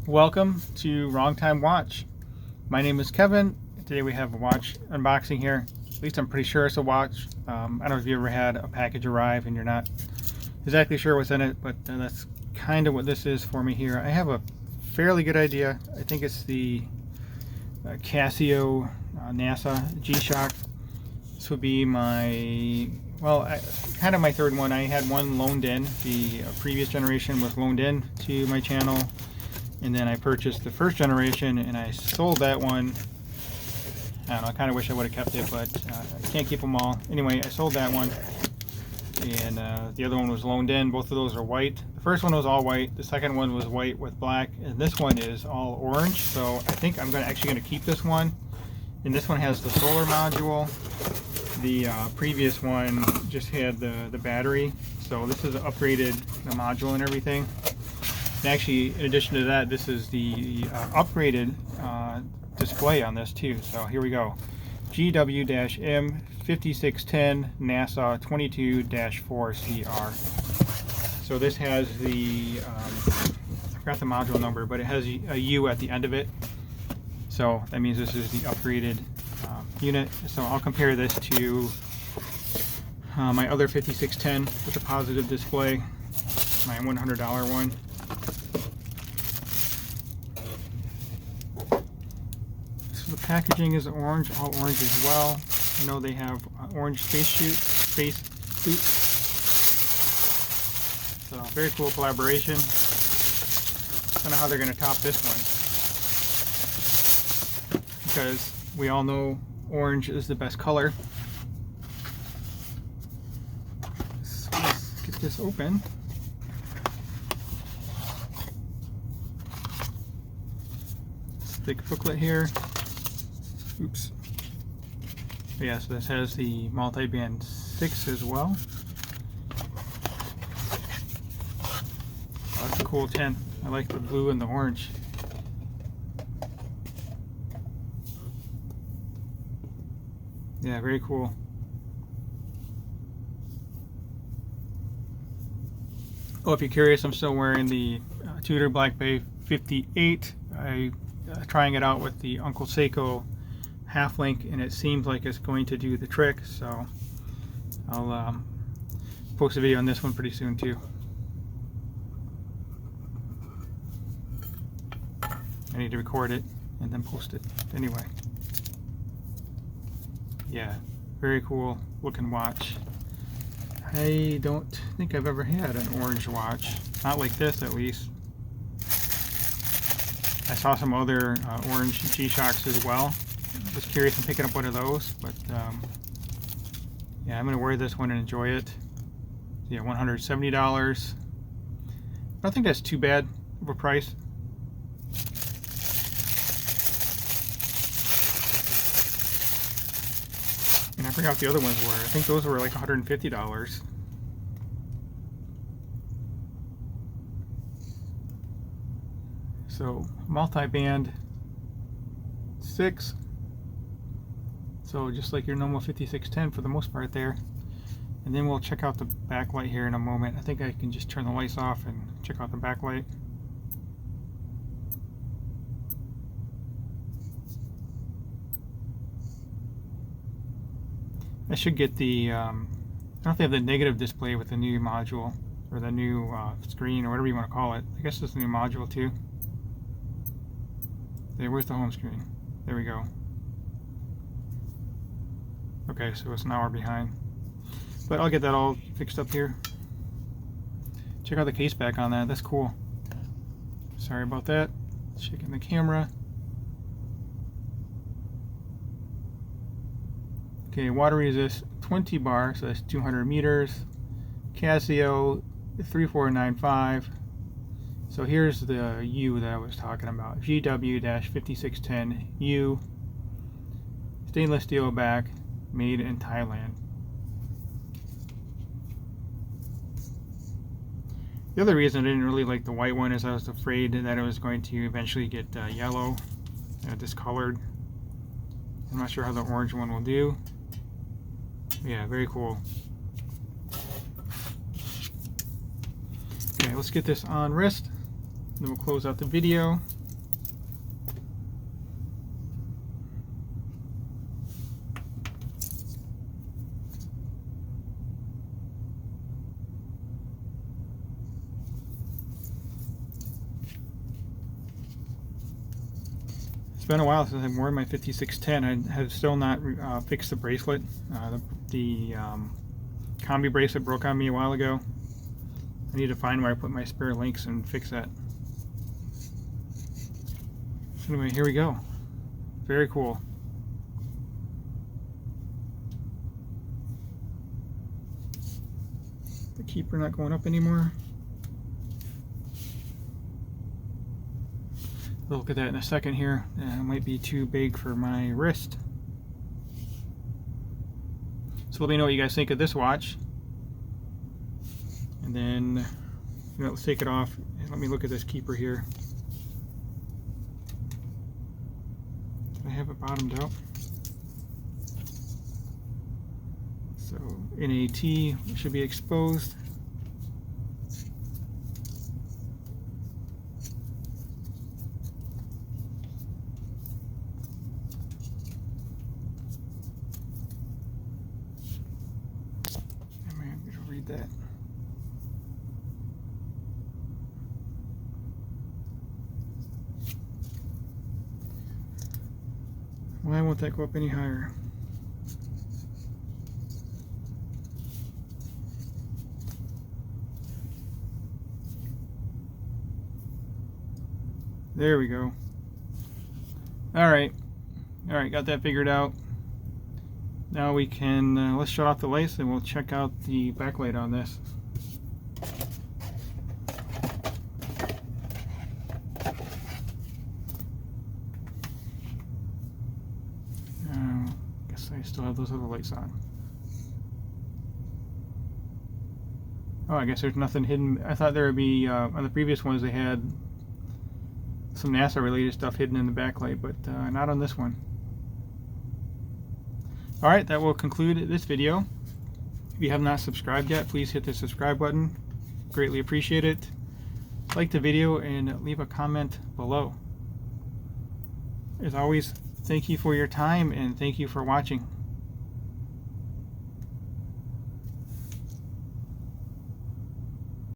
Welcome to Wrong Time Watch. My name is Kevin. Today we have a watch unboxing here. At least I'm pretty sure it's a watch. I don't know if you ever had a package arrive and you're not exactly sure what's in it, but that's kind of what this is for me here. I have a fairly good idea. I think it's the Casio NASA G-Shock. This would be my, kind of my third one. I had one loaned in. The previous generation was loaned in to my channel. And then I purchased the first generation and I sold that one. I don't know, I kind of wish I would have kept it, but I can't keep them all. Anyway, I sold that one. And the other one was loaned in. Both of those are white. The first one was all white. The second one was white with black. And this one is all orange. So I think I'm actually going to keep this one. And this one has the solar module. The previous one just had the battery. So this is upgraded, the module and everything. And actually, in addition to that, this is the upgraded display on this too. So here we go. GW-M5610NASA22-4CR. So this has the, I forgot the module number, but it has a U at the end of it. So that means this is the upgraded unit. So I'll compare this to my other 5610 with the positive display, my $100 one. The packaging is orange, all orange as well. I know they have orange space suit. So very cool collaboration. I don't know how they're going to top this one, because we all know orange is the best color. So let's get this open. Thick booklet here. Oops. But yeah, so this has the multi-band 6 as well. Oh, that's a cool tint. I like the blue and the orange. Yeah, very cool. Oh, if you're curious, I'm still wearing the Tudor Black Bay 58. Trying it out with the Uncle Seiko half link, and it seems like it's going to do the trick, so I'll post a video on this one pretty soon too. I need to record it and then post it anyway. Yeah, very cool looking watch. I don't think I've ever had an orange watch, not like this at least. I saw some other orange G-Shocks as well. Was curious in picking up one of those, but yeah, I'm going to wear this one and enjoy it. Yeah, $170. I don't think that's too bad of a price. And I forgot what the other ones were. I think those were like $150. So multi-band 6. So just like your normal 5610 for the most part there. And then we'll check out the backlight here in a moment. I think I can just turn the lights off and check out the backlight. I should get the, I don't know if they have the negative display with the new module, or the new screen, or whatever you want to call it. I guess it's the new module too. There, where's the home screen? There we go. Okay, so it's an hour behind. But I'll get that all fixed up here. Check out the case back on that. That's cool. Sorry about that. Shaking the camera. Okay, water resist 20 bar, so that's 200 meters. Casio 3495. So here's the U that I was talking about. GW-5610U. Stainless steel back, made in Thailand. The other reason I didn't really like the white one is I was afraid that it was going to eventually get yellow, discolored. I'm not sure how the orange one will do. Yeah, very cool. Okay, let's get this on wrist. then we'll close out the video. It's been a while since I've worn my 5610. I have still not fixed the bracelet. The combi bracelet broke on me a while ago. I need to find where I put my spare links and fix that. So anyway, here we go. Very cool. The keeper not going up anymore. We'll look at that in a second here. It might be too big for my wrist. So let me know what you guys think of this watch. And then, let's take it off. Let me look at this keeper here. Did I have it bottomed out? So NAT should be exposed. Read that. Why won't that go up any higher? There we go. All right, got that figured out. Now we can, let's shut off the lights and we'll check out the backlight on this. Guess I still have those other lights on. Oh, I guess there's nothing hidden. I thought there would be, on the previous ones they had some NASA related stuff hidden in the backlight, but not on this one. Alright, that will conclude this video. If you have not subscribed yet, please hit the subscribe button. Greatly appreciate it. Like the video and leave a comment below. As always, thank you for your time and thank you for watching.